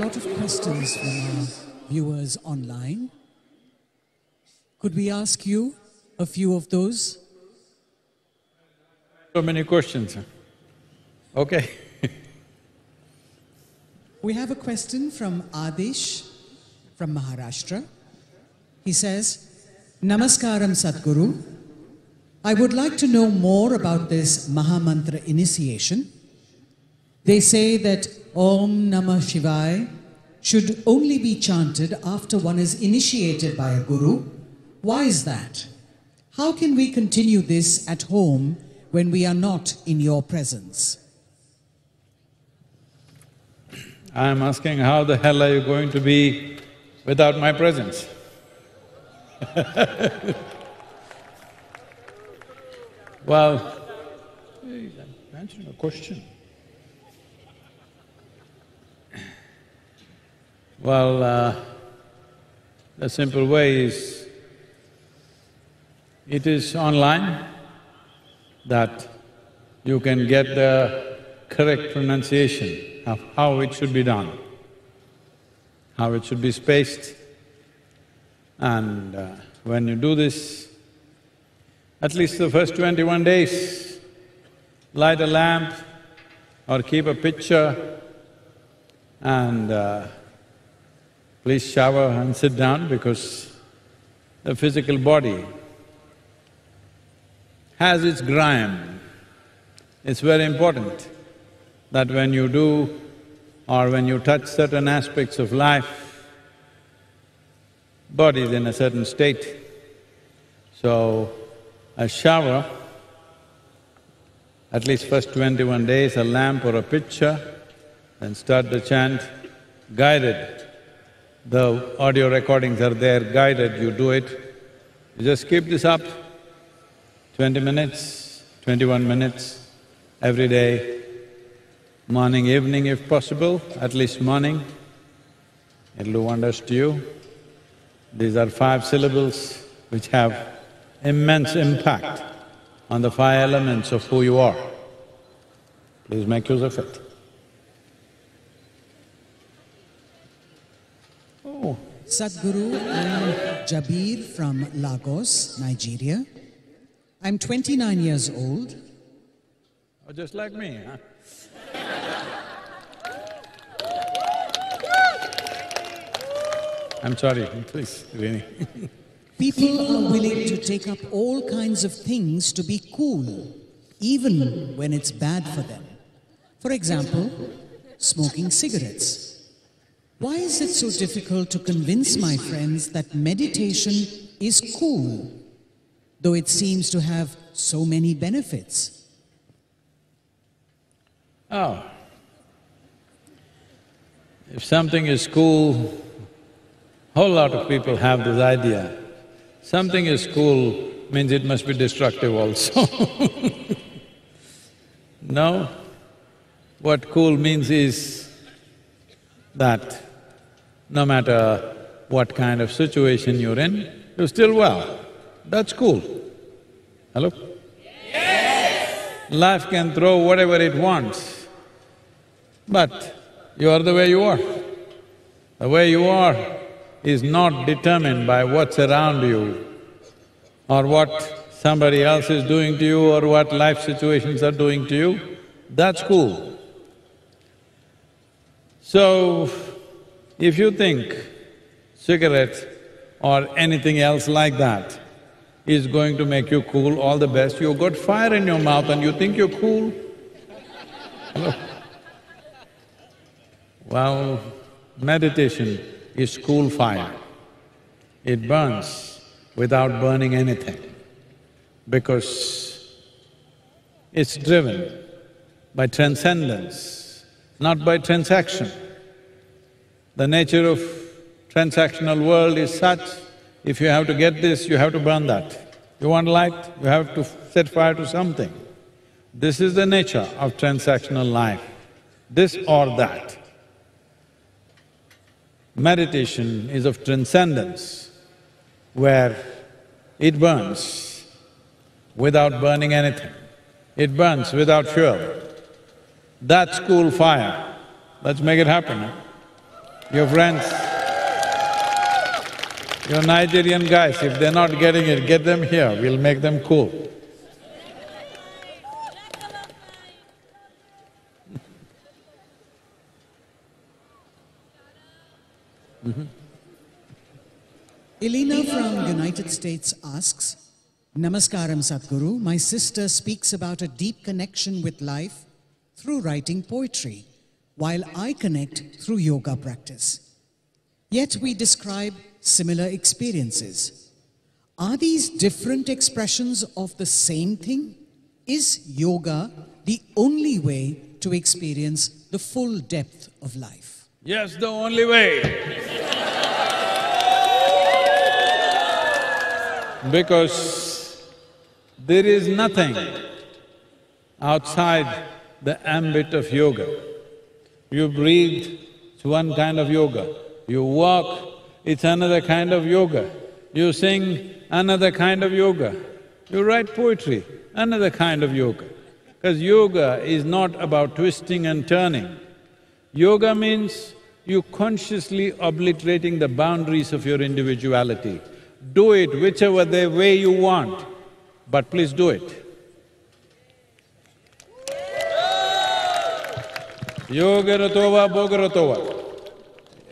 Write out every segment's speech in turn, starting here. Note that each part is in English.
lot of questions from our viewers online. Could we ask you a few of those? So many questions. Okay. We have a question from Adish from Maharashtra. He says, Namaskaram Sadhguru. I would like to know more about this Mahamantra initiation. They say that Om Namah Shivaya should only be chanted after one is initiated by a guru. Why is that? How can we continue this at home when we are not in your presence? I am asking, how the hell are you going to be without my presence? Well, hey, I'm answering a question. Well, the simple way is, it is online that you can get the correct pronunciation of how it should be done, how it should be spaced. And when you do this, at least the first 21 days, light a lamp or keep a picture and please shower and sit down, because the physical body has its grime. It's very important that when you do or when you touch certain aspects of life, body is in a certain state. So, a shower, at least first 21 days, a lamp or a picture, then start the chant, guided. The audio recordings are there, guided, you do it. You just keep this up, 20 minutes, 21 minutes, every day, morning, evening if possible, at least morning. It'll do wonders to you. These are 5 syllables which have immense impact on the 5 elements of who you are. Please make use of it. Oh. Sadhguru, I'm Jabir from Lagos, Nigeria. I'm 29 years old. Oh, just like me, huh? I'm sorry, please, really. People are willing to take up all kinds of things to be cool, even when it's bad for them. For example, smoking cigarettes. Why is it so difficult to convince my friends that meditation is cool, though it seems to have so many benefits? Oh. If something is cool, whole lot of people have this idea. Something is cool means it must be destructive also. No, what cool means is that no matter what kind of situation you're in, you're still well. That's cool. Hello? Yes! Life can throw whatever it wants, but you are the way you are. The way you are is not determined by what's around you or what somebody else is doing to you or what life situations are doing to you. That's cool. So, if you think cigarette or anything else like that is going to make you cool, all the best. You've got fire in your mouth and you think you're cool. Hello? Well, meditation is cool fire. It burns without burning anything, because it's driven by transcendence, not by transaction. The nature of transactional world is such, if you have to get this, you have to burn that. You want light, you have to set fire to something. This is the nature of transactional life, this or that. Meditation is of transcendence, where it burns without burning anything. It burns without fuel. That's cool fire. Let's make it happen, huh? Your friends, your Nigerian guys, if they're not getting it, get them here, we'll make them cool. Elena from United States asks, Namaskaram Sadhguru, my sister speaks about a deep connection with life through writing poetry, while I connect through yoga practice. Yet we describe similar experiences. Are these different expressions of the same thing? Is yoga the only way to experience the full depth of life? Yes, the only way. Because there is nothing outside the ambit of yoga. You breathe, it's one kind of yoga. You walk, it's another kind of yoga. You sing, another kind of yoga. You write poetry, another kind of yoga. Because yoga is not about twisting and turning. Yoga means you consciously obliterating the boundaries of your individuality. Do it whichever the way you want, but please do it. Yogaratova, bogaratova,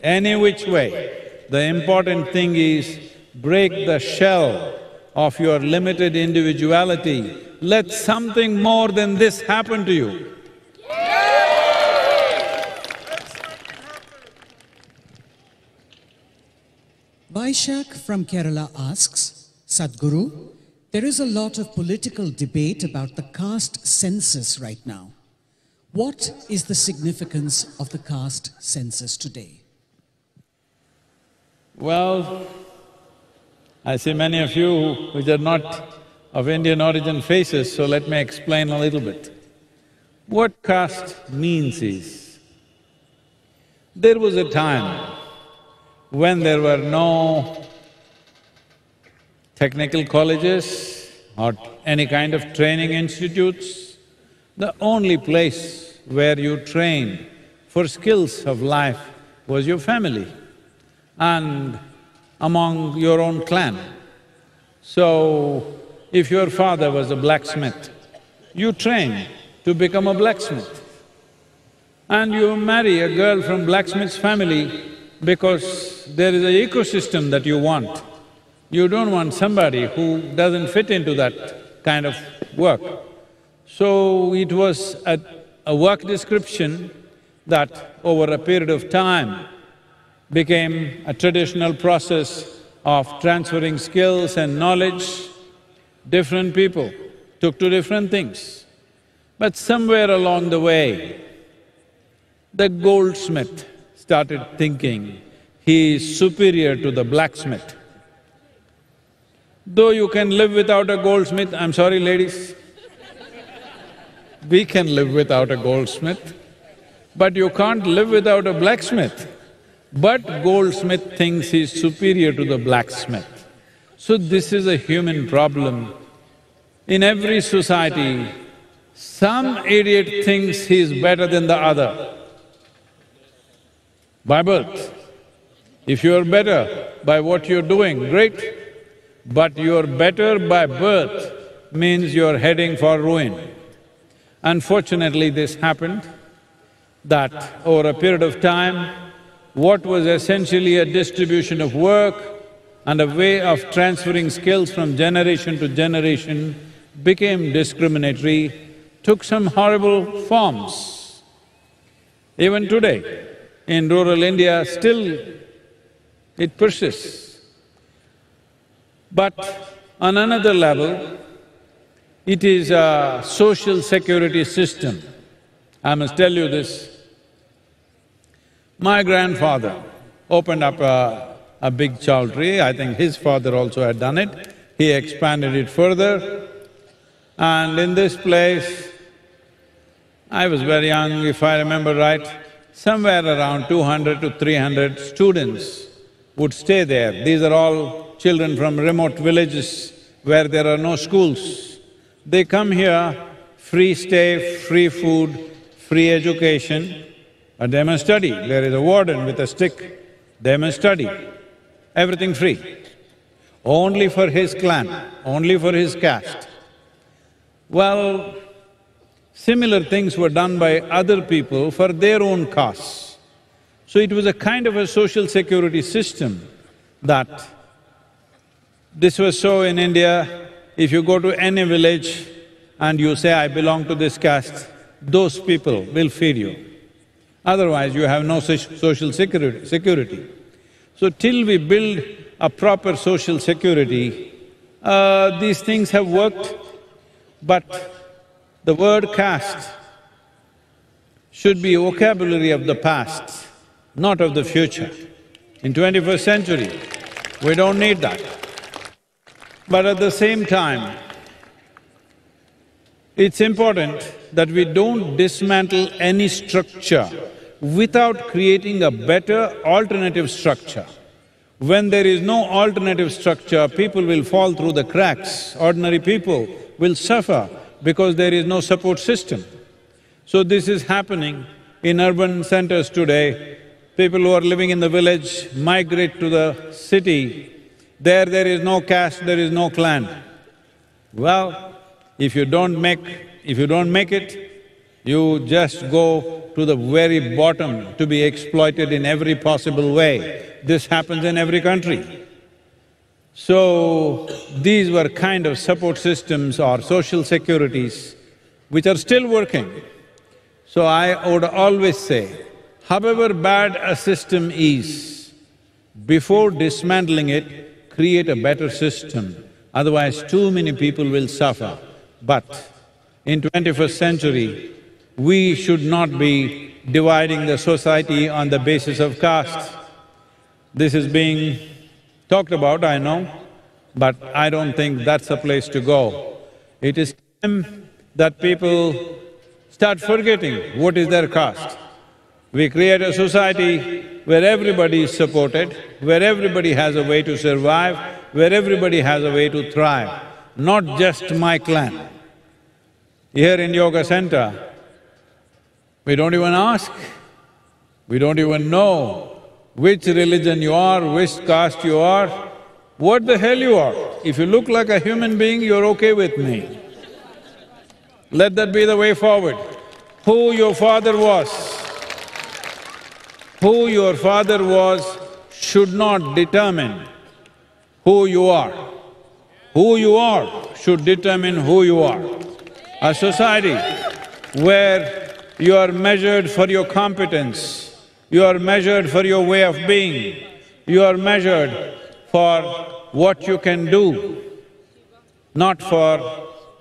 any which way. The important thing is break the shell of your limited individuality. Let something more than this happen to you. Vaishak from Kerala asks, Sadhguru, there is a lot of political debate about the caste census right now. What is the significance of the caste census today? Well, I see many of you which are not of Indian origin faces, so let me explain a little bit. What caste means is, there was a time when there were no technical colleges or any kind of training institutes. The only place where you trained for skills of life was your family and among your own clan. So, if your father was a blacksmith, you trained to become a blacksmith. And you marry a girl from blacksmith's family because there is an ecosystem that you want. You don't want somebody who doesn't fit into that kind of work. So it was a work description that over a period of time became a traditional process of transferring skills and knowledge. Different people took to different things. But somewhere along the way, the goldsmith started thinking he is superior to the blacksmith. Though you can live without a goldsmith, I'm sorry ladies, we can live without a goldsmith, but you can't live without a blacksmith. But goldsmith thinks he's superior to the blacksmith. So this is a human problem. In every society, some idiot thinks he's better than the other by birth. If you're better by what you're doing, great. But you're better by birth means you're heading for ruin. Unfortunately, this happened that over a period of time, what was essentially a distribution of work and a way of transferring skills from generation to generation became discriminatory, took some horrible forms. Even today, in rural India, still it persists. But on another level, it is a social security system. I must tell you this. My grandfather opened up a big chowdhury, I think his father also had done it. He expanded it further, and in this place, I was very young, if I remember right, somewhere around 200 to 300 students would stay there. These are all children from remote villages where there are no schools. They come here, free stay, free food, free education, but they must study. There is a warden with a stick, they must study. Everything free. Only for his clan, only for his caste. Well, similar things were done by other people for their own castes. So it was a kind of a social security system that this was so in India. If you go to any village and you say, I belong to this caste, those people will feed you. Otherwise, you have no social security. So till we build a proper social security, these things have worked, but the word caste should be a vocabulary of the past, not of the future. In 21st century, we don't need that. But at the same time, it's important that we don't dismantle any structure without creating a better alternative structure. When there is no alternative structure, people will fall through the cracks, ordinary people will suffer because there is no support system. So this is happening in urban centers today. People who are living in the village migrate to the city. There is no caste, there is no clan. Well, if you don't make it, you just go to the very bottom to be exploited in every possible way. This happens in every country. So, these were kind of support systems or social securities which are still working. So I would always say, however bad a system is, before dismantling it, create a better system, otherwise too many people will suffer. But in 21st century, we should not be dividing the society on the basis of caste. This is being talked about, I know, but I don't think that's the place to go. It is time that people start forgetting what is their caste. We create a society where everybody is supported, where everybody has a way to survive, where everybody has a way to thrive, not just my clan. Here in Yoga Center, we don't even ask, we don't even know which religion you are, which caste you are, what the hell you are. If you look like a human being, you're okay with me. Let that be the way forward. Who your father was should not determine who you are. Who you are should determine who you are. A society where you are measured for your competence, you are measured for your way of being, you are measured for what you can do, not for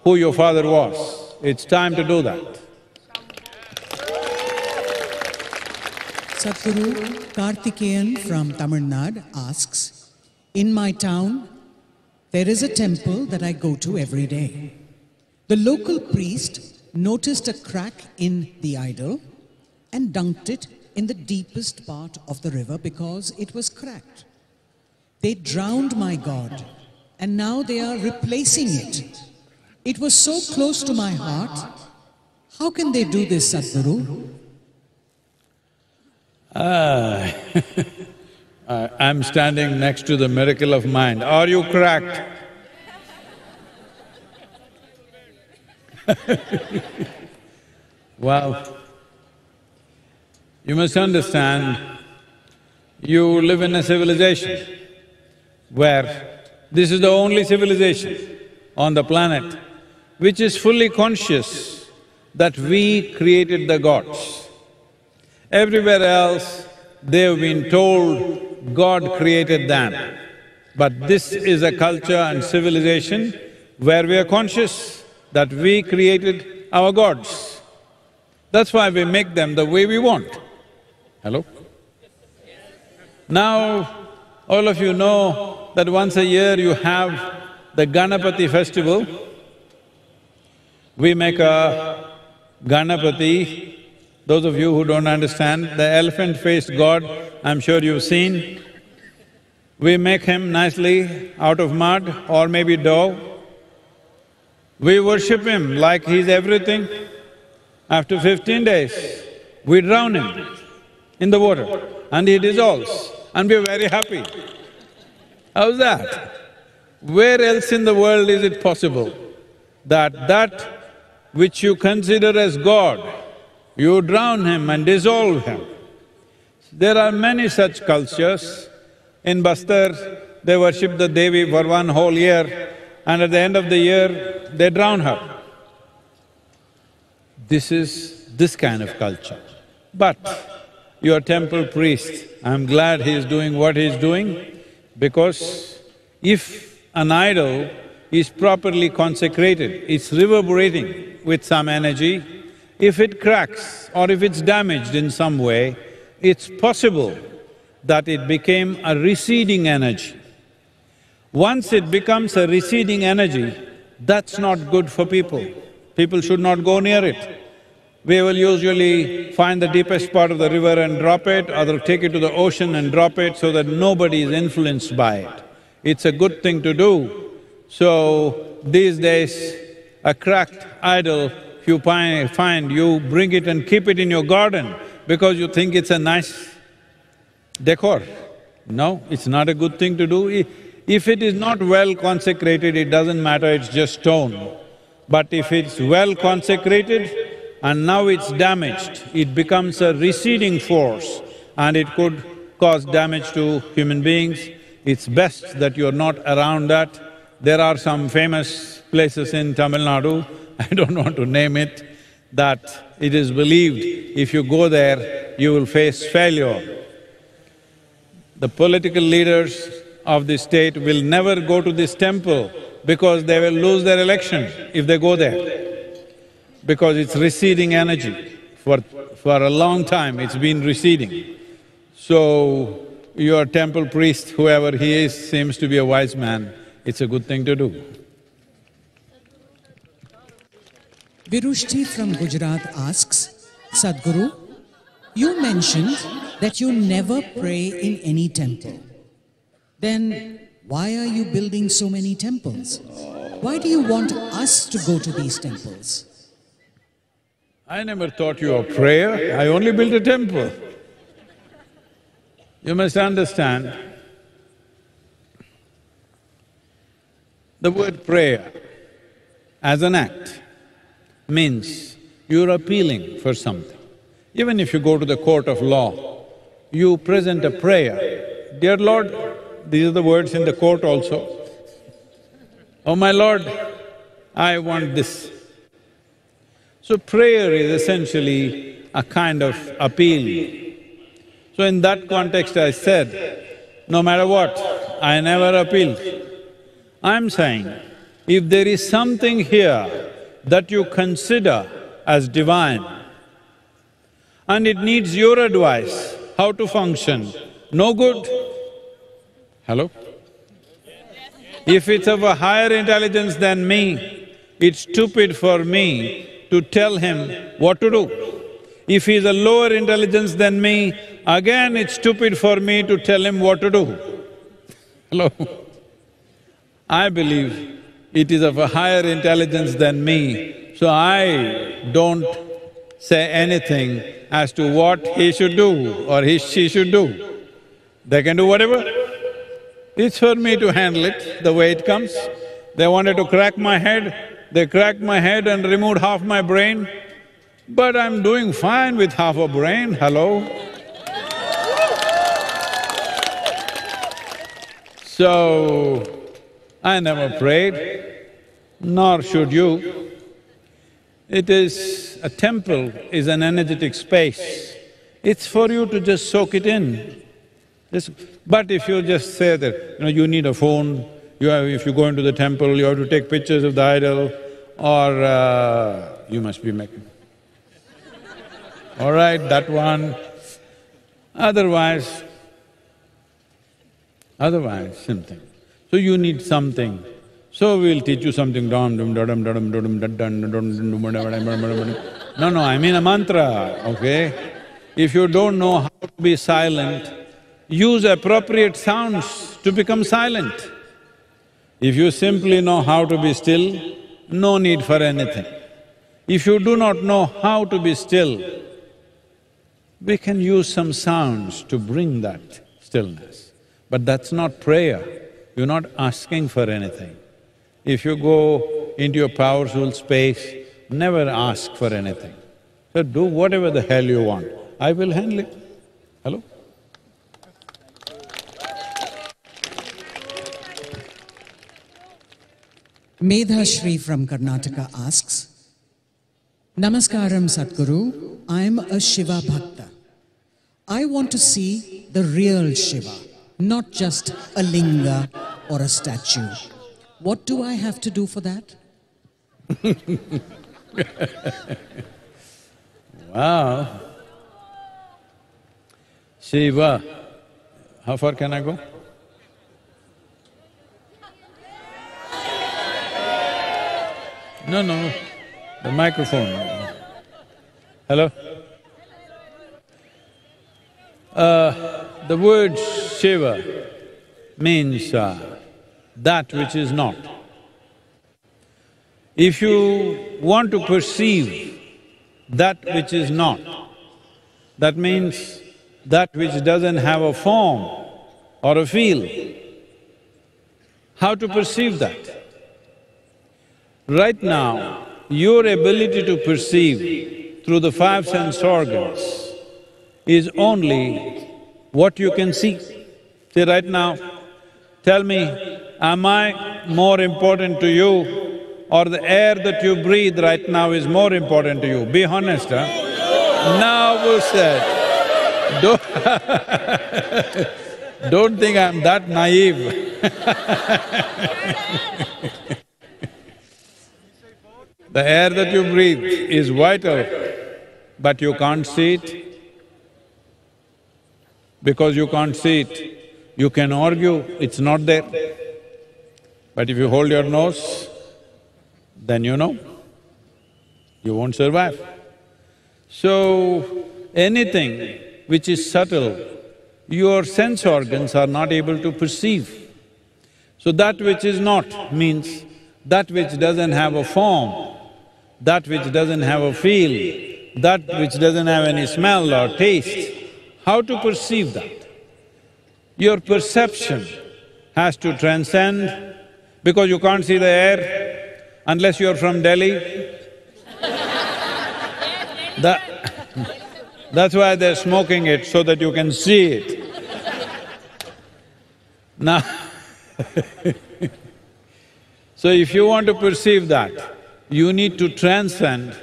who your father was. It's time to do that. Sadhguru Karthikeyan from Tamil Nadu asks, in my town, there is a temple that I go to every day. The local priest noticed a crack in the idol and dunked it in the deepest part of the river because it was cracked. They drowned my god and now they are replacing it. It was so close to my heart. How can they do this, Sadhguru? I'm standing next to the miracle of mind. Are you cracked? Well, you must understand, you live in a civilization where this is the only civilization on the planet which is fully conscious that we created the gods. Everywhere else, they've been told God created them. But this is a culture and civilization where we are conscious that we created our gods. That's why we make them the way we want. Hello? Now, all of you know that once a year you have the Ganapati festival. We make a Ganapati. Those of you who don't understand, the elephant-faced god, I'm sure you've seen. We make him nicely out of mud or maybe dough. We worship him like he's everything. After 15 days, we drown him. in the water and he dissolves and we're very happy. How's that? Where else in the world is it possible that which you consider as God, you drown him and dissolve him? There are many such cultures. In Bastar, they worship the Devi for one whole year and at the end of the year, they drown her. This is this kind of culture. But your temple priest, I'm glad he is doing what he is doing, because if an idol is properly consecrated, it's reverberating with some energy. If it cracks or if it's damaged in some way, it's possible that it became a receding energy. Once it becomes a receding energy, that's not good for people. People should not go near it. We will usually find the deepest part of the river and drop it, or they'll take it to the ocean and drop it so that nobody is influenced by it. It's a good thing to do. So, these days, a cracked idol, if you find, you bring it and keep it in your garden because you think it's a nice decor. No, it's not a good thing to do. If it is not well consecrated, it doesn't matter, it's just stone. But if it's well consecrated and now it's damaged, it becomes a receding force and it could cause damage to human beings. It's best that you're not around that. There are some famous places in Tamil Nadu, I don't want to name it, that it is believed if you go there, you will face failure. The political leaders of the state will never go to this temple because they will lose their election if they go there, because it's receding energy. For a long time it's been receding. So, your temple priest, whoever he is, seems to be a wise man. It's a good thing to do. Virushti from Gujarat asks, Sadhguru, you mentioned that you never pray in any temple. Then why are you building so many temples? Why do you want us to go to these temples? I never taught you a prayer, I only built a temple. You must understand, the word prayer as an act means you're appealing for something. Even if you go to the court of law, you present a prayer. Dear Lord, these are the words in the court also. Oh my Lord, I want this. So prayer is essentially a kind of appeal. So in that context I said, no matter what, I never appealed. I'm saying, if there is something here that you consider as divine and it needs your advice how to function, no good. Hello? If it's of a higher intelligence than me, it's stupid for me to tell him what to do. If he's a lower intelligence than me, again it's stupid for me to tell him what to do. Hello? I believe it is of a higher intelligence than me, so I don't say anything as to what he should do or she should do. They can do whatever. It's for me to handle it the way it comes. They wanted to crack my head, they cracked my head and removed half my brain, but I'm doing fine with half a brain, hello? So, I never prayed, nor should you. It is… a temple is an energetic space. It's for you to just soak it in. But if you just say that, you need a phone, if you go into the temple, you have to take pictures of the idol, or you must be making… all right, that one. Otherwise, something. So you need something. So we'll teach you something, no, I mean a mantra, okay? If you don't know how to be silent, use appropriate sounds to become silent. If you simply know how to be still, no need for anything. If you do not know how to be still, We can use some sounds to bring that stillness, but that's not prayer. You're not asking for anything. If you go into your powerful space, never ask for anything. So do whatever the hell you want, I will handle it. Hello? Medhashri from Karnataka asks, Namaskaram Sadhguru, I'm a Shiva Bhakta. I want to see the real Shiva, not just a linga or a statue. What do I have to do for that? Wow. Shiva, how far can I go? No, the microphone. Hello? The word Shiva means that which is not. If you want to perceive that which is not, that means that which doesn't have a form or a feel. How to perceive that? Right now, your ability to perceive through the five sense organs is only what you can see. See, right now, tell me, am I more important to you or the air that you breathe right now is more important to you? Be honest, huh? Now who said? Don't think I'm that naive. The air that you breathe is vital, but you can't see it. Because you can't see it, you can argue it's not there. But if you hold your nose, then you know, you won't survive. So, anything which is subtle, your sense organs are not able to perceive. So that which is not means that which doesn't have a form, that which doesn't have a feel, that which doesn't have any smell or taste. How to perceive that? Your perception has to transcend, because you can't see the air unless you're from Delhi. That's why they're smoking it, so that you can see it. Now so if you want to perceive that, you need to transcend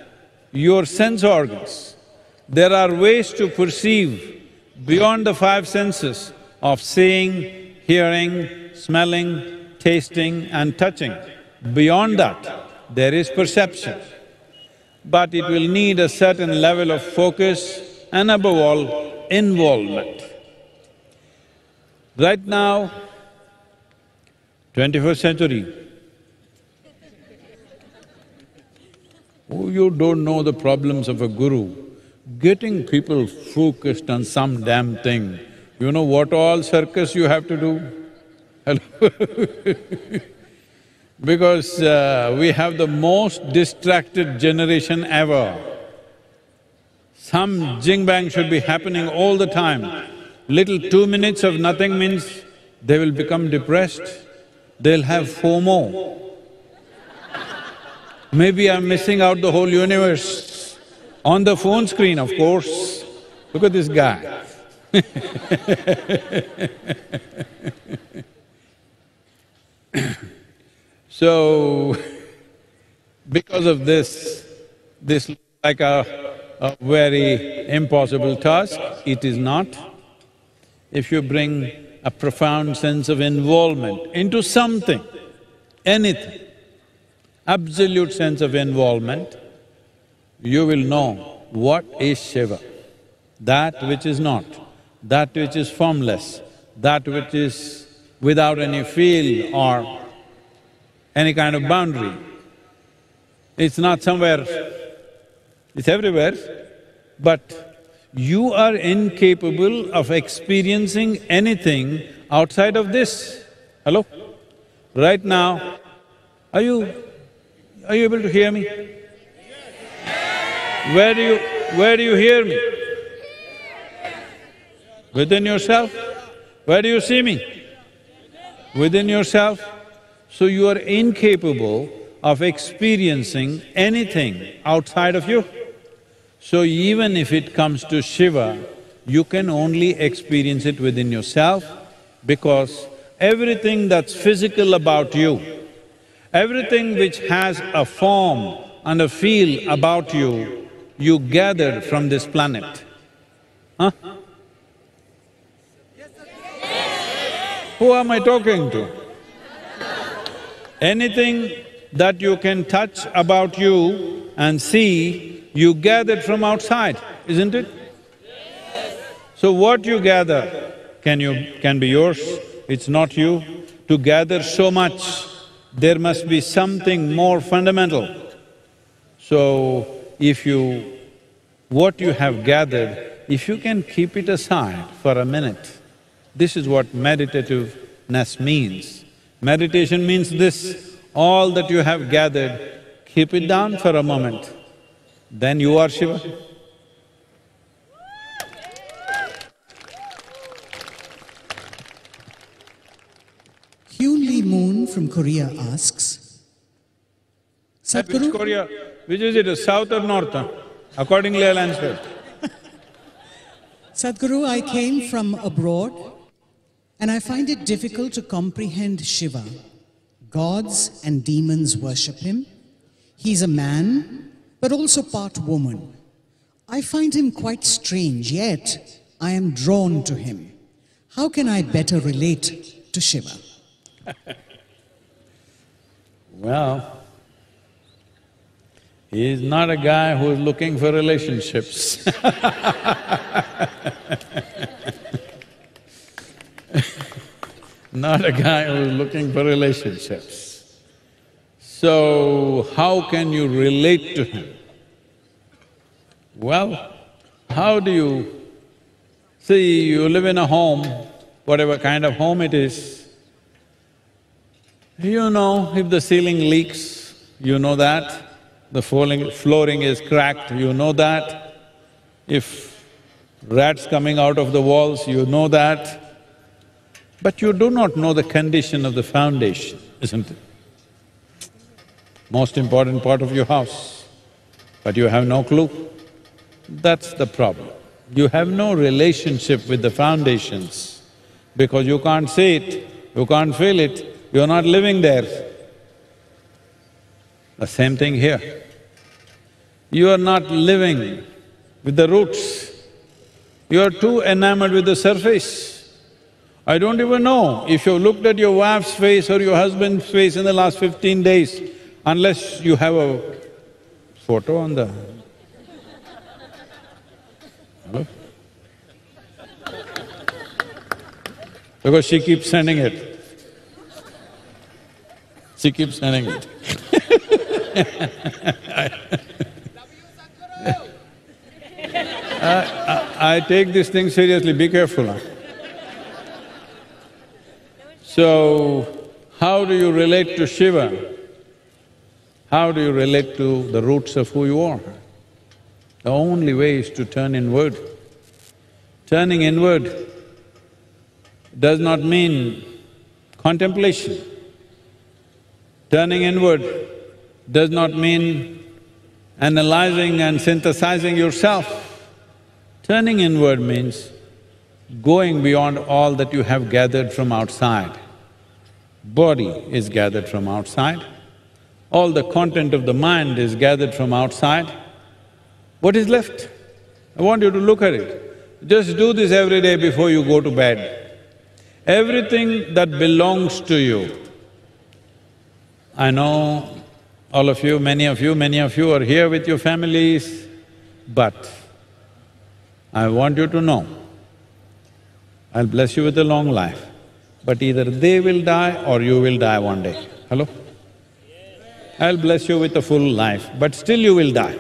your sense organs. There are ways to perceive beyond the five senses of seeing, hearing, smelling, tasting and touching. Beyond that, there is perception. But it will need a certain level of focus and above all, involvement. Right now, 21st century, oh, you don't know the problems of a guru. Getting people focused on some damn thing, you know what all circus you have to do? Hello? Because we have the most distracted generation ever. Some jing-bang should be happening all the time. Little 2 minutes of nothing means they will become depressed, they'll have FOMO. Maybe I'm missing out the whole universe. On the phone screen, of course. Look at this guy. So, because of this looks like a very impossible task. It is not. If you bring a profound sense of involvement into something, anything, absolute sense of involvement, you will know what is Shiva. That which is not, that which is formless, that which is without any feel or any kind of boundary. It's not somewhere, it's everywhere, but you are incapable of experiencing anything outside of this. Hello? Right now, are you able to hear me? Where do you hear me? Within yourself? Where do you see me? Within yourself? So you are incapable of experiencing anything outside of you. So even if it comes to Shiva, you can only experience it within yourself because everything that's physical about you, everything which has a form and a feel about you, you gathered from this planet. Huh? Who am I talking to? Anything that you can touch about you and see, you gathered from outside, isn't it? So what you gather can be yours, it's not you. To gather so much, there must be something more fundamental. So what you have gathered, if you can keep it aside for a minute, this is what meditativeness means. Meditation means this, all that you have gathered, keep it down for a moment, then you are Shiva. Hyun Lee Moon from Korea asks, Which Korea? Which is it, south or north? Huh? Accordingly I'll answer. Sadhguru, I came from abroad and I find it difficult to comprehend Shiva. Gods and demons worship him. He's a man, but also part woman. I find him quite strange, yet I am drawn to him. How can I better relate to Shiva? Well, he is not a guy who is looking for relationships. Not a guy who is looking for relationships. So, how can you relate to him? Well, how do you… See, you live in a home, whatever kind of home it is, you know if the ceiling leaks, you know that. The flooring is cracked, you know that. If rats coming out of the walls, you know that. But you do not know the condition of the foundation, isn't it? Most important part of your house, but you have no clue. That's the problem. You have no relationship with the foundations because you can't see it, you can't feel it, you're not living there. The same thing here. You are not living with the roots, you are too enamored with the surface. I don't even know if you looked at your wife's face or your husband's face in the last 15 days, unless you have a photo on the… Hello? Because she keeps sending it. She keeps sending it. I take this thing seriously, be careful, huh? So, how do you relate to Shiva? How do you relate to the roots of who you are? The only way is to turn inward. Turning inward does not mean contemplation. Turning inward does not mean analyzing and synthesizing yourself. Turning inward means going beyond all that you have gathered from outside. Body is gathered from outside, all the content of the mind is gathered from outside. What is left? I want you to look at it. Just do this every day before you go to bed. Everything that belongs to you, I know all of you, many of you are here with your families, but I want you to know, I'll bless you with a long life, but either they will die or you will die one day. Hello? I'll bless you with a full life, but still you will die.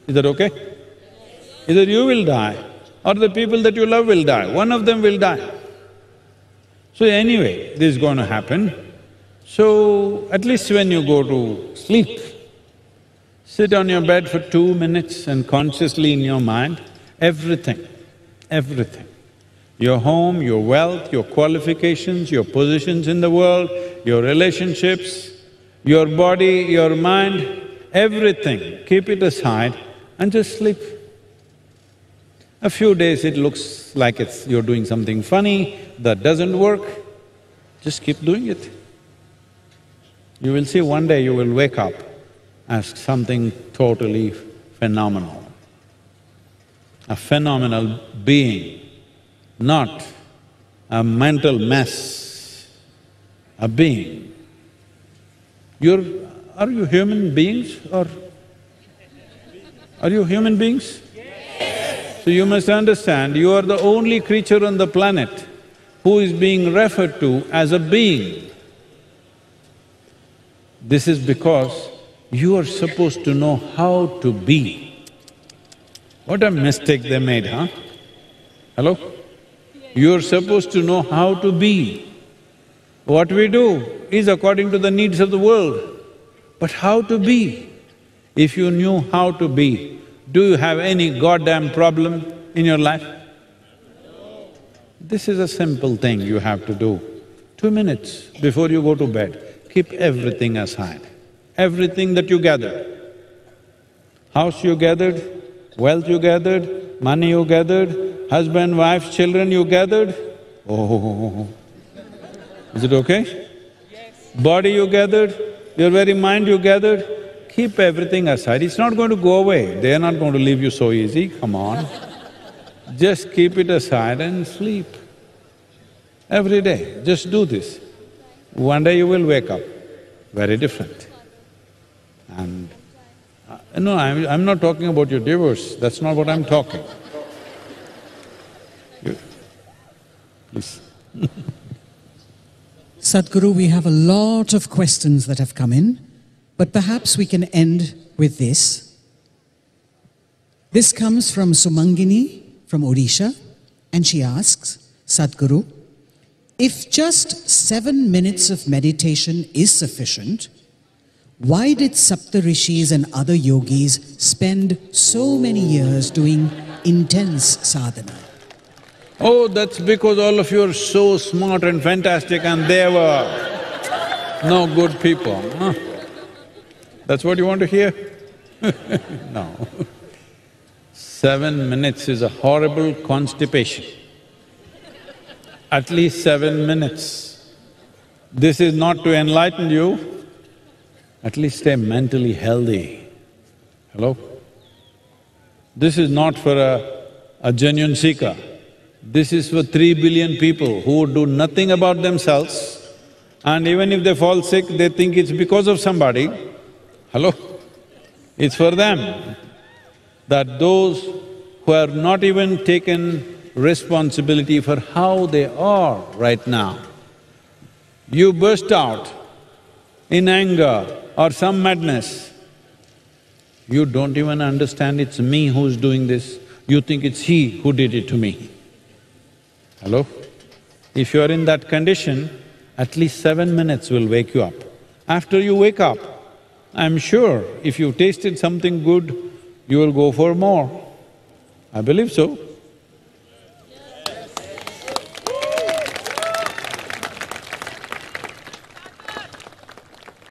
Is that okay? Either you will die or the people that you love will die, one of them will die. So anyway, this is going to happen. So at least when you go to sleep, sit on your bed for 2 minutes and consciously in your mind, everything, Your home, your wealth, your qualifications, your positions in the world, your relationships, your body, your mind, everything, keep it aside and just sleep. A few days it looks like you're doing something funny, that doesn't work, just keep doing it. You will see one day you will wake up as something totally phenomenal. A phenomenal being, not a mental mess, a being. Are you human beings or… Are you human beings? Yes. So you must understand, you are the only creature on the planet who is being referred to as a being. This is because you are supposed to know how to be. What a mistake they made, huh? Hello? You're supposed to know how to be. What we do is according to the needs of the world. But how to be? If you knew how to be, do you have any goddamn problem in your life? This is a simple thing you have to do. 2 minutes before you go to bed, keep everything aside, everything that you gathered. House you gathered, wealth you gathered, money you gathered, husband, wife, children you gathered. Oh, is it okay? Yes. Body you gathered, your very mind you gathered, keep everything aside. It's not going to go away, they're not going to leave you so easy, come on. Just keep it aside and sleep. Every day, just do this. One day you will wake up very different. And… no, I'm not talking about your divorce, that's not what I'm talking. Please. Sadhguru, we have a lot of questions that have come in, but perhaps we can end with this. This comes from Sumangini from Odisha, and she asks, Sadhguru, if just 7 minutes of meditation is sufficient, why did Saptarishis and other yogis spend so many years doing intense sadhana? Oh, that's because all of you are so smart and fantastic and they were no good people, huh? That's what you want to hear? No. 7 minutes is a horrible constipation. At least 7 minutes. This is not to enlighten you, at least stay mentally healthy. Hello? This is not for a genuine seeker. This is for 3 billion people who do nothing about themselves, and even if they fall sick, they think it's because of somebody. Hello? It's for them. That those who have not even taken responsibility for how they are right now, you burst out in anger or some madness, you don't even understand it's me who's doing this, you think it's he who did it to me. Hello? If you are in that condition, at least 7 minutes will wake you up. After you wake up, I'm sure if you tasted something good, you will go for more. I believe so.